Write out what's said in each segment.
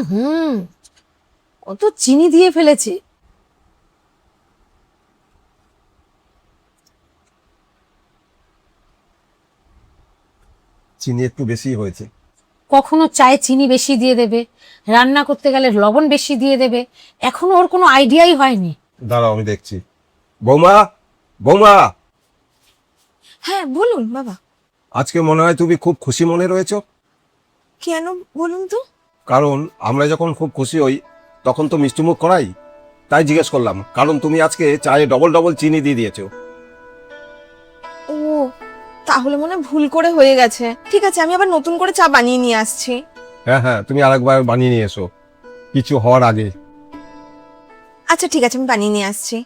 হুম, কত চিনি দিয়ে ফেলেছে। চিনি একটু বেশি হয়েছে। কখনো চায়ে চিনি বেশি দিয়ে দেবে, রান্না করতে গেলে লবণ বেশি দিয়ে দেবে, এখনো ওর কোনো আইডিয়াই হয়নি। দাঁড়াও আমি দেখছি। বৌমা, বৌমা, হ্যাঁ বলুন বাবা। আজকে মনে হয় তুমি খুব খুশি মনে রয়েছো। কেন বলুন তো? কারণ আমরা যখন খুব খুশি হই তখন তো মিষ্টিমুখ করাই, তাই জিজ্ঞেস করলাম। কারণ তুমি আজকে চায়ে ডবল ডবল চিনি দিয়ে দিয়েছো। ও, তাহলে মনে হয় ভুল করে হয়ে গেছে। ঠিক আছে, আমি আবার নতুন করে চা বানিয়ে নিয়ে আসছি। হ্যাঁ হ্যাঁ, তুমি আরেকবার বানিয়ে নিয়ে এসো কিছু হওয়ার আগে। আচ্ছা ঠিক আছে, আমি বানিয়ে নিয়ে আসছি।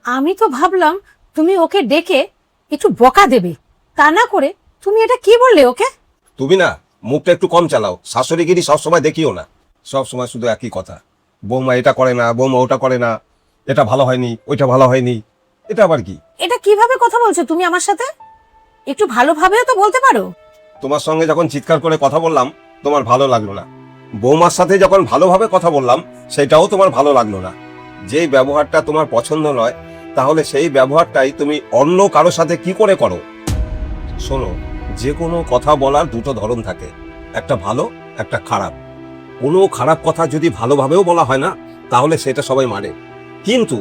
আমি তো ভাবলাম তুমি ওকে ডেকে একটু বকা দেবে, তা না করে তুমি এটা কি বললে ওকে? তুমি না মুখটা একটু কম চালাও, শাশুড়িগিরি সবসময় দেখিও না। সবসময় শুধু একই কথা, বৌমা এটা করে না, বৌমা ওটা করে না, এটা ভালো হয়নি, ওইটা ভালো হয়নি। এটা আবার কি? এটা কিভাবে কথা বলছো তুমি আমার সাথে? একটু ভালোভাবেও তো বলতে পারো। তোমার সঙ্গে যখন চিৎকার করে কথা বললাম তোমার ভালো লাগলো না, বৌমার সাথে যখন ভালোভাবে কথা বললাম সেটাও তোমার ভালো লাগলো না। যেই ব্যবহারটা তোমার পছন্দ নয়, তাহলে সেই ব্যবহারটাই তুমি অন্য কারোর সাথে কি করে করো? শোনো, যে কোনো কথা বলার দুটো ধরন থাকে, একটা ভালো, একটা খারাপ। কোনো খারাপ কথা যদি ভালোভাবেও বলা হয় না, তাহলে সেটা সবাই মানে। কিন্তু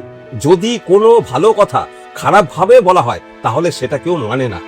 যদি কোনো ভালো কথা খারাপভাবে বলা হয়, তাহলে সেটা কেউ মানে না।